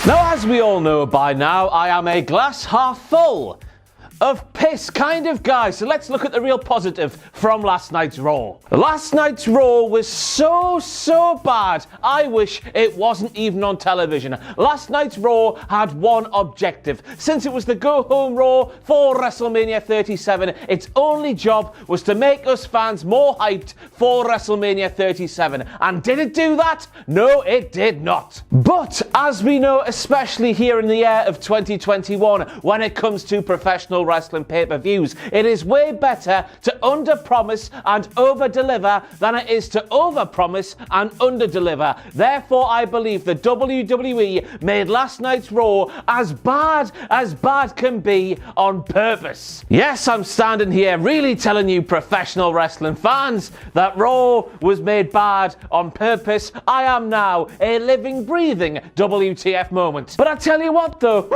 Now, as we all know by now, I am a glass half full of piss kind of guy. So let's look at the real positive from last night's Raw. Last night's Raw was so bad, I wish it wasn't even on television. Last night's Raw had one objective. Since it was the go-home Raw for WrestleMania 37, its only job was to make us fans more hyped for WrestleMania 37. And did it do that? No, it did not. But as we know, especially here in the year of 2021, when it comes to professional wrestling pay-per-views, it is way better to under-promise and over-deliver than it is to over-promise and under-deliver. Therefore, I believe the WWE made last night's Raw as bad can be on purpose. Yes, I'm standing here really telling you professional wrestling fans that Raw was made bad on purpose. I am now a living, breathing WTF moment. But I tell you what though,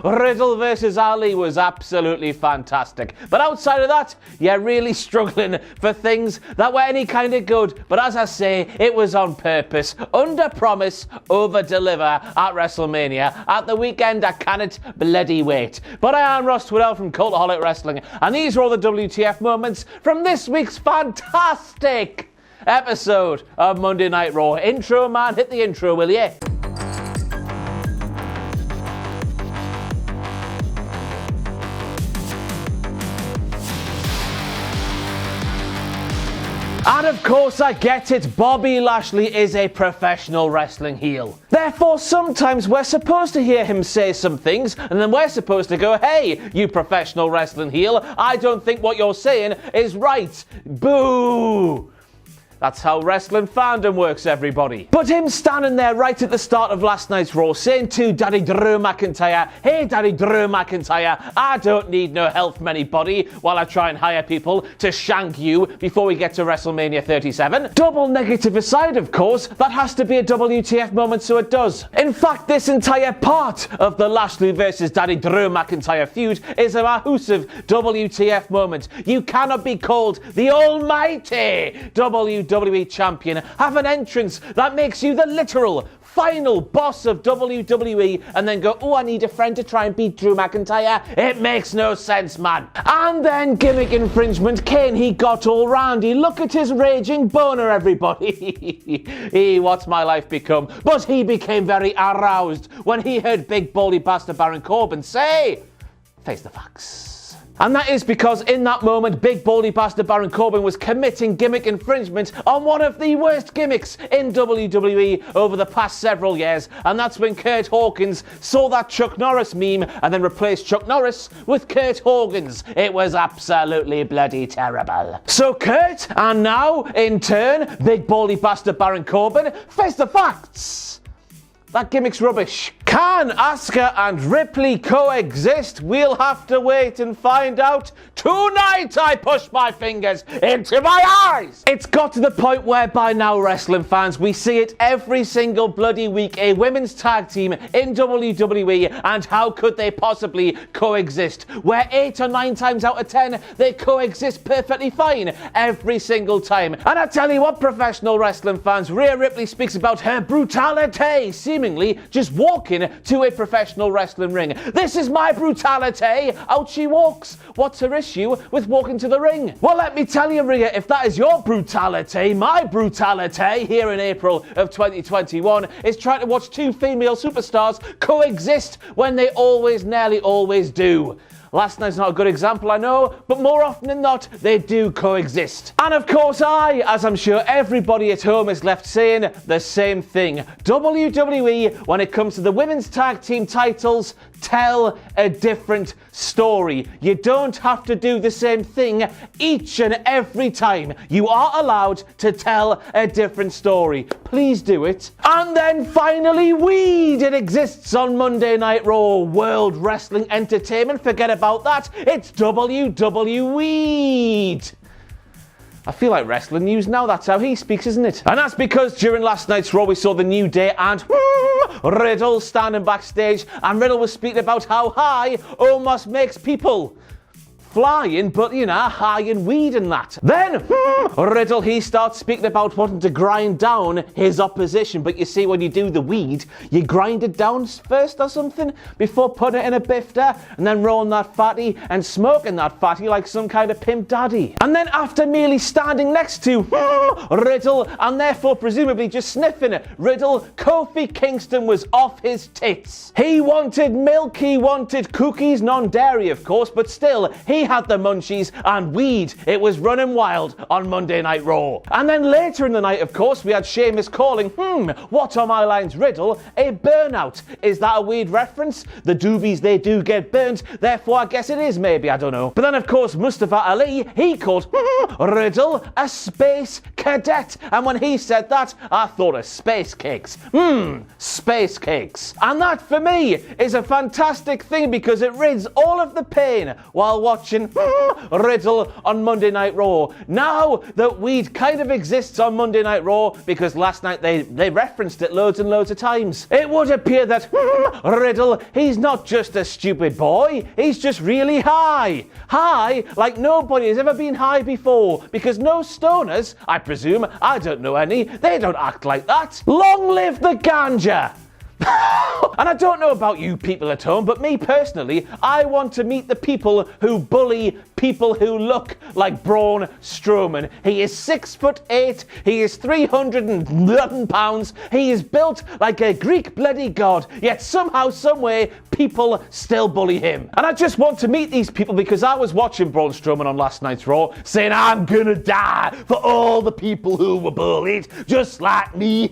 Riddle versus Ali was absolutely fantastic. But outside of that, you're really struggling for things that were any kind of good. But as I say, it was on purpose. Under promise, over deliver at WrestleMania. At the weekend, I cannot bloody wait. But I am Ross Twiddell from Cultaholic Wrestling, and these are all the WTF moments from this week's fantastic episode of Monday Night Raw. Intro, man, hit the intro, will you? And of course, I get it, Bobby Lashley is a professional wrestling heel. Therefore, sometimes we're supposed to hear him say some things, and then we're supposed to go, hey, you professional wrestling heel, I don't think what you're saying is right. Boo! That's how wrestling fandom works, everybody. But him standing there right at the start of last night's Raw saying to Daddy Drew McIntyre, hey Daddy Drew McIntyre, I don't need no help from anybody while I try and hire people to shank you before we get to WrestleMania 37. Double negative aside, of course, that has to be a WTF moment, so it does. In fact, this entire part of the Lashley versus Daddy Drew McIntyre feud is a massive WTF moment. You cannot be called the almighty WWE champion, have an entrance that makes you the literal final boss of WWE, and then go, oh, I need a friend to try and beat Drew McIntyre. It makes no sense, man. And then gimmick infringement, Kane, he got all randy. Look at his raging boner, everybody. What's my life become? But he became very aroused when he heard big baldy bastard Baron Corbin say, face the facts. And that is because in that moment, big baldy bastard Baron Corbin was committing gimmick infringement on one of the worst gimmicks in WWE over the past several years. And that's when Curt Hawkins saw that Chuck Norris meme and then replaced Chuck Norris with Curt Hawkins. It was absolutely bloody terrible. So Curt, and now, in turn, big baldy bastard Baron Corbin, face the facts. That gimmick's rubbish. Can Asuka and Ripley coexist? We'll have to wait and find out. Tonight I push my fingers into my eyes. It's got to the point where by now, wrestling fans, we see it every single bloody week. A women's tag team in WWE, and how could they possibly coexist? Where 8 or 9 times out of 10, they coexist perfectly fine every single time. And I tell you what, professional wrestling fans, Rhea Ripley speaks about her brutality, seemingly just walking to a professional wrestling ring. This is my brutality. Out she walks. What's her issue with walking to the ring? Well, let me tell you, Rhea, if that is your brutality, my brutality here in April of 2021 is trying to watch 2 female superstars coexist when they nearly always do. Last night's not a good example, I know, but more often than not, they do coexist. And of course as I'm sure everybody at home is left saying the same thing. WWE, when it comes to the women's tag team titles, tell a different story. You don't have to do the same thing each and every time. You are allowed to tell a different story. Please do it. And then finally, weed. It exists on Monday Night Raw. World Wrestling Entertainment. Forget about that. It's WWE. I feel like wrestling news now, that's how he speaks, isn't it? And that's because during last night's Raw we saw the New Day and Riddle standing backstage, and Riddle was speaking about how high almost makes people flying, but high in weed and that. Then, Riddle, he starts speaking about wanting to grind down his opposition, but you see, when you do the weed, you grind it down first or something before putting it in a bifter and then rolling that fatty and smoking that fatty like some kind of pimp daddy. And then after merely standing next to Riddle and therefore presumably just sniffing it, Riddle, Kofi Kingston was off his tits. He wanted milk, he wanted cookies, non-dairy of course, but still, he had the munchies and weed. It was running wild on Monday Night Raw. And then later in the night, of course, we had Sheamus calling, what are my lines, Riddle? A burnout. Is that a weird reference? The doobies, they do get burnt, therefore I guess it is, maybe, I don't know. But then of course Mustafa Ali, he called Riddle a space cadet, and when he said that, I thought of space cakes. Space cakes. And that for me is a fantastic thing because it rids all of the pain while watching Riddle on Monday Night Raw. Now that weed kind of exists on Monday Night Raw because last night they referenced it loads and loads of times, it would appear that Riddle, he's not just a stupid boy, he's just really high. High like nobody has ever been high before, because no stoners, I presume, I don't know any, they don't act like that. Long live the ganja! And I don't know about you people at home, but me personally, I want to meet the people who bully people who look like Braun Strowman. He is 6'8", he is 311 pounds, he is built like a Greek bloody god, yet somehow, someway, people still bully him. And I just want to meet these people because I was watching Braun Strowman on last night's Raw, saying I'm gonna die for all the people who were bullied, just like me,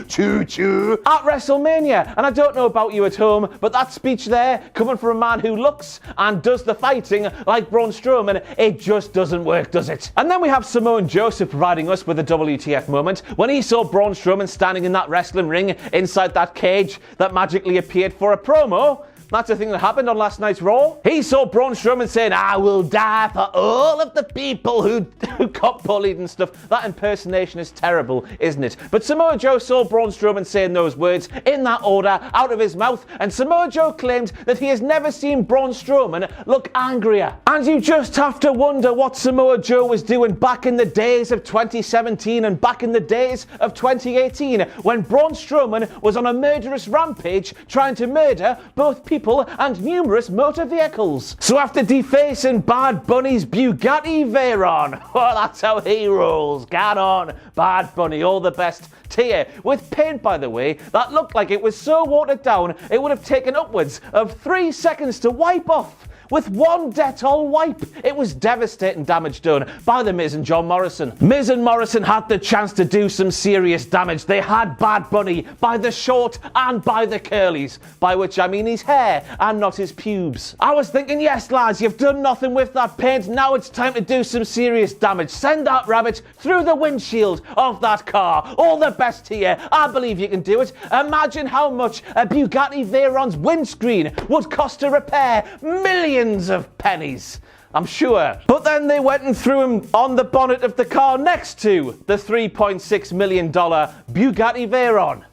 choo-choo, at WrestleMania. And I don't know about you at home, but that speech there, coming from a man who looks and does the fighting like Braun Strowman, it just doesn't work, does it? And then we have Samoan Joseph providing us with a WTF moment when he saw Braun Strowman standing in that wrestling ring inside that cage that magically appeared for a promo. That's the thing that happened on last night's Raw. He saw Braun Strowman saying, I will die for all of the people who got bullied and stuff. That impersonation is terrible, isn't it? But Samoa Joe saw Braun Strowman saying those words in that order out of his mouth, and Samoa Joe claimed that he has never seen Braun Strowman look angrier. And you just have to wonder what Samoa Joe was doing back in the days of 2017 and back in the days of 2018 when Braun Strowman was on a murderous rampage trying to murder both people and numerous motor vehicles. So after defacing Bad Bunny's Bugatti Veyron, well, that's how he rolls. Get on, Bad Bunny, all the best to you. With paint, by the way, that looked like it was so watered down it would have taken upwards of 3 seconds to wipe off. With one Dettol wipe. It was devastating damage done by the Miz and John Morrison. Miz and Morrison had the chance to do some serious damage. They had Bad Bunny by the short and by the curlies, by which I mean his hair and not his pubes. I was thinking, yes lads, you've done nothing with that paint, now it's time to do some serious damage. Send that rabbit through the windshield of that car. All the best to you. I believe you can do it. Imagine how much a Bugatti Veyron's windscreen would cost to repair. Millions of pennies, I'm sure. But then they went and threw him on the bonnet of the car next to the $3.6 million Bugatti Veyron.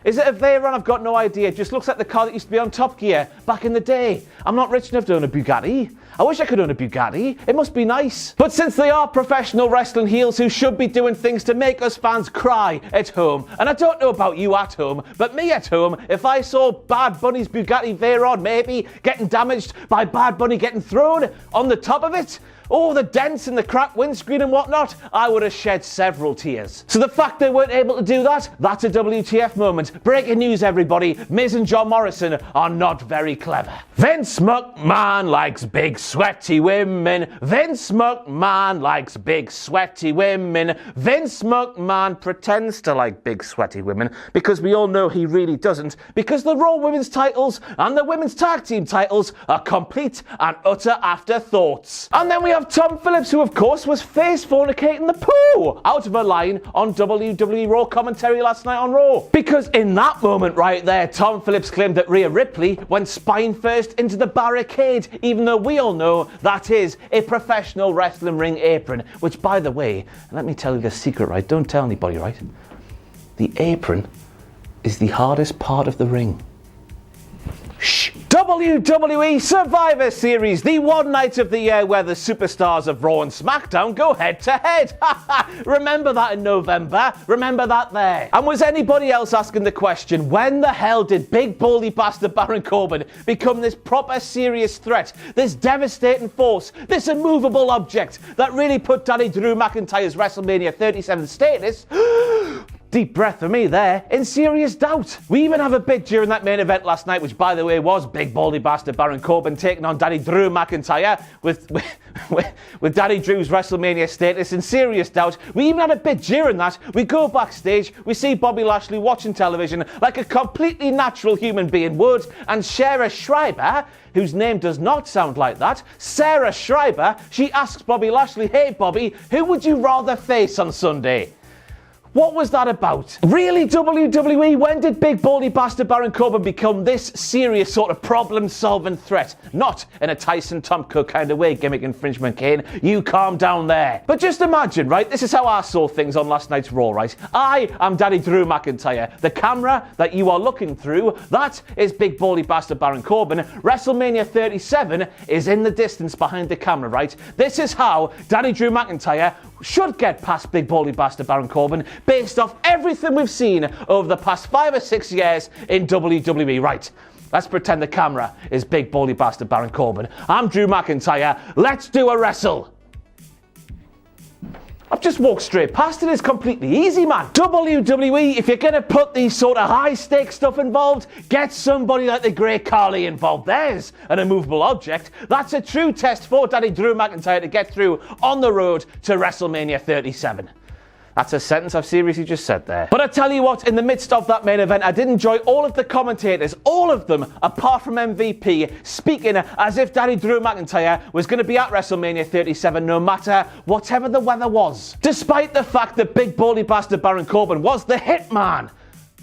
Is it a Veyron? I've got no idea. It just looks like the car that used to be on Top Gear back in the day. I'm not rich enough to own a Bugatti. I wish I could own a Bugatti. It must be nice. But since they are professional wrestling heels who should be doing things to make us fans cry at home, and I don't know about you at home, but me at home, if I saw Bad Bunny's Bugatti Veyron maybe getting damaged by Bad Bunny getting thrown on the top of it, oh, the dents and the cracked windscreen and whatnot, I would have shed several tears. So the fact they weren't able to do that, that's a WTF moment. Breaking news, everybody. Miz and John Morrison are not very clever. Vince McMahon likes big sweaty women. Vince McMahon likes big sweaty women. Vince McMahon pretends to like big sweaty women because we all know he really doesn't, because the Raw Women's titles and the Women's Tag Team titles are complete and utter afterthoughts. And then we have Tom Phillips, who of course was face fornicating the poo out of a line on WWE Raw commentary last night on Raw. Because in that moment right there, Tom Phillips claimed that Rhea Ripley went spine first into the barricade, even though we all know that is a professional wrestling ring apron. Which, by the way, let me tell you the secret, right? Don't tell anybody, right? The apron is the hardest part of the ring. Shh. WWE Survivor Series, the one night of the year where the superstars of Raw and SmackDown go head to head. Remember that in November? Remember that there? And was anybody else asking the question, when the hell did big baldy bastard Baron Corbin become this proper serious threat, this devastating force, this immovable object that really put Daddy Drew McIntyre's WrestleMania 37 status deep breath for me there, in serious doubt. We even have a bit during that main event last night, which by the way was big baldy bastard Baron Corbin taking on Daddy Drew McIntyre with Daddy Drew's WrestleMania status in serious doubt. We even had a bit during that. We go backstage, we see Bobby Lashley watching television like a completely natural human being would, and Sarah Schreiber, whose name does not sound like that, Sarah Schreiber, she asks Bobby Lashley, "Hey Bobby, who would you rather face on Sunday?" What was that about? Really, WWE? When did big baldy bastard Baron Corbin become this serious sort of problem-solving threat? Not in a Tyson Tomko kind of way, gimmick infringement, Kane. You calm down there. But just imagine, right? This is how I saw things on last night's Raw, right? I am Daddy Drew McIntyre. The camera that you are looking through, that is big baldy bastard Baron Corbin. WrestleMania 37 is in the distance behind the camera, right? This is how Daddy Drew McIntyre should get past big baldy bastard Baron Corbin based off everything we've seen over the past 5 or 6 years in WWE. Right, let's pretend the camera is big baldy bastard Baron Corbin. I'm Drew McIntyre. Let's do a wrestle. I've just walked straight past it. It's completely easy, man. WWE, if you're going to put these sort of high-stakes stuff involved, get somebody like the Great Khali involved. There's an immovable object. That's a true test for Daddy Drew McIntyre to get through on the road to WrestleMania 37. That's a sentence I've seriously just said there. But I tell you what, in the midst of that main event, I did enjoy all of the commentators, all of them, apart from MVP, speaking as if Daddy Drew McIntyre was going to be at WrestleMania 37 no matter whatever the weather was. Despite the fact that big baldy bastard Baron Corbin was the hitman.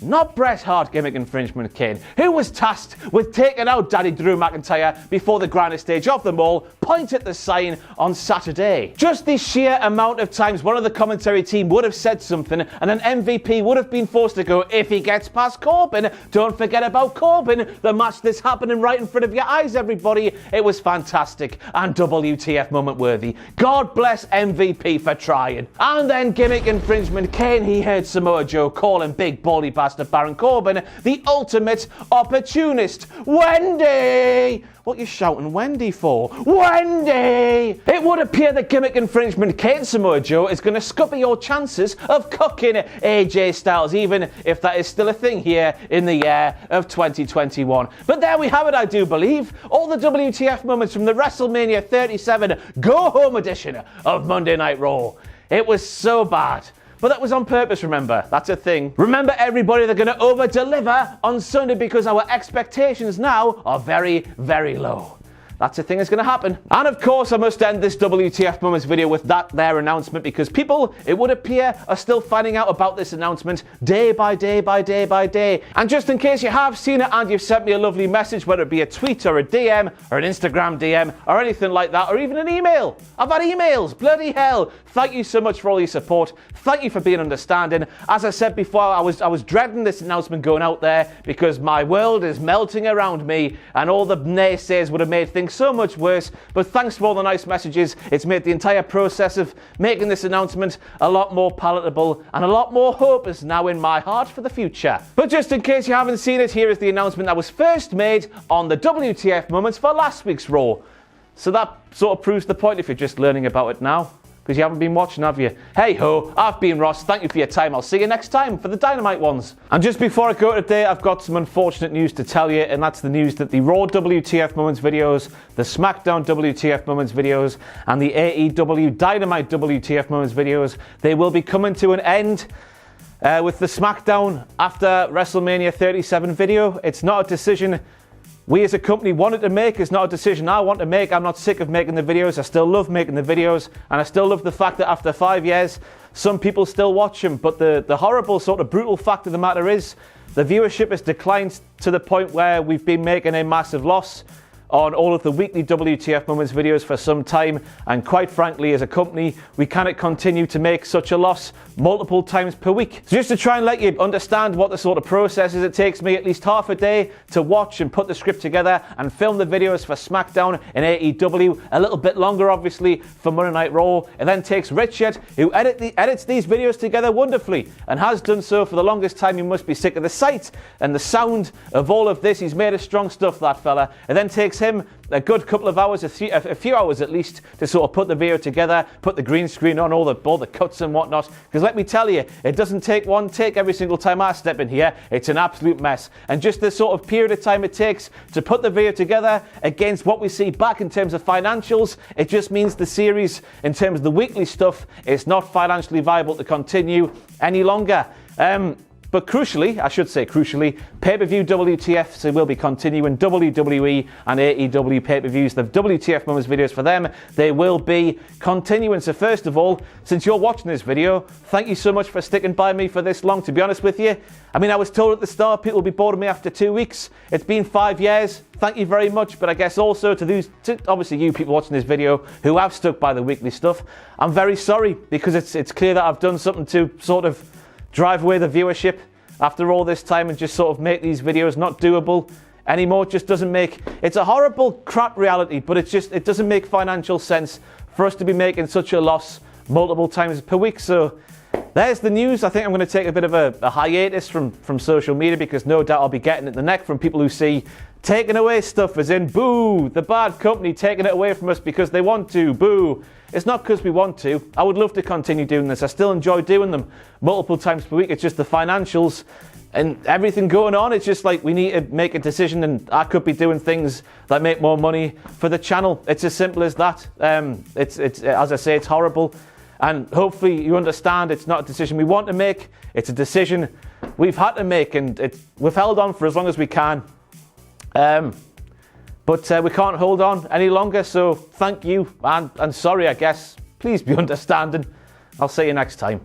Not Bret Hart gimmick infringement Kane, who was tasked with taking out Daddy Drew McIntyre before the grandest stage of them all, point at the sign on Saturday. Just the sheer amount of times one of the commentary team would have said something and an MVP would have been forced to go, if he gets past Corbin, don't forget about Corbin, the match that's happening right in front of your eyes, everybody. It was fantastic and WTF moment worthy. God bless MVP for trying. And then gimmick infringement Kane, he heard Samoa Joe calling big baldy bastard Baron Corbin the ultimate opportunist. Wendy! What you shouting Wendy for? Wendy! It would appear that gimmick infringement Kane Samoa Joe is going to scupper your chances of cooking AJ Styles, even if that is still a thing here in the year of 2021. But there we have it, I do believe. All the WTF moments from the WrestleMania 37 Go Home edition of Monday Night Raw. It was so bad. But that was on purpose, remember. That's a thing. Remember, everybody, they're going to over-deliver on Sunday because our expectations now are very, very low. That's a thing that's going to happen. And of course, I must end this WTF Moments video with that there announcement because people, it would appear, are still finding out about this announcement day by day by day by day. And just in case you have seen it and you've sent me a lovely message, whether it be a tweet or a DM or an Instagram DM or anything like that, or even an email. I've had emails, bloody hell. Thank you so much for all your support. Thank you for being understanding. As I said before, I was dreading this announcement going out there because my world is melting around me and all the naysayers would have made things so much worse, but thanks for all the nice messages. It's made the entire process of making this announcement a lot more palatable and a lot more hope is now in my heart for the future. But just in case you haven't seen it, here is the announcement that was first made on the WTF Moments for last week's Raw. So that sort of proves the point if you're just learning about it now. Because you haven't been watching, have you? Hey ho, I've been Ross. Thank you for your time. I'll see you next time for the Dynamite ones. And just before I go today, I've got some unfortunate news to tell you, and that's the news that the Raw WTF Moments videos, the SmackDown WTF Moments videos, and the AEW Dynamite WTF Moments videos, they will be coming to an end with the SmackDown after WrestleMania 37 video. It's not a decision we as a company wanted to make. It's not a decision I want to make. I'm not sick of making the videos. I still love making the videos, and I still love the fact that after 5 years, some people still watch them. But the horrible, sort of brutal fact of the matter is, the viewership has declined to the point where we've been making a massive loss. on all of the weekly WTF Moments videos for some time, and quite frankly, as a company, we cannot continue to make such a loss multiple times per week. So just to try and let you understand what the sort of process is, it takes me at least half a day to watch and put the script together and film the videos for SmackDown and AEW, a little bit longer obviously for Monday Night Raw. It then takes Richard, who edits these videos together wonderfully and has done so for the longest time. You must be sick of the sight and the sound of all of this. He's made of strong stuff, that fella. It then takes him a good couple of hours, a few hours at least, to sort of put the video together, put the green screen on, all the cuts and whatnot. Because let me tell you, it doesn't take one take every single time I step in here. It's an absolute mess. And just the sort of period of time it takes to put the video together against what we see back in terms of financials, it just means the series, in terms of the weekly stuff, is not financially viable to continue any longer. But crucially, pay-per-view WTFs will be continuing. WWE and AEW pay-per-views, the WTF Moments videos for them, they will be continuing. So first of all, since you're watching this video, thank you so much for sticking by me for this long, to be honest with you. I mean, I was told at the start people would be bored of me after 2 weeks. It's been 5 years. Thank you very much. But I guess also to obviously you people watching this video who have stuck by the weekly stuff, I'm very sorry, because it's clear that I've done something to sort of drive away the viewership after all this time and just sort of make these videos not doable anymore. It just doesn't make, it's a horrible crap reality, but it doesn't make financial sense for us to be making such a loss multiple times per week. So there's the news. I think I'm going to take a bit of a hiatus from social media, because no doubt I'll be getting it in the neck from people who see taking away stuff as in, boo, the bad company taking it away from us because they want to, boo. It's not because we want to. I would love to continue doing this. I still enjoy doing them multiple times per week. It's just the financials and everything going on. It's just like we need to make a decision, and I could be doing things that make more money for the channel. It's as simple as that. It's as I say, it's horrible. And hopefully you understand it's not a decision we want to make. It's a decision we've had to make, and we've held on for as long as we can. But we can't hold on any longer, so thank you, and sorry, I guess. Please be understanding. I'll see you next time.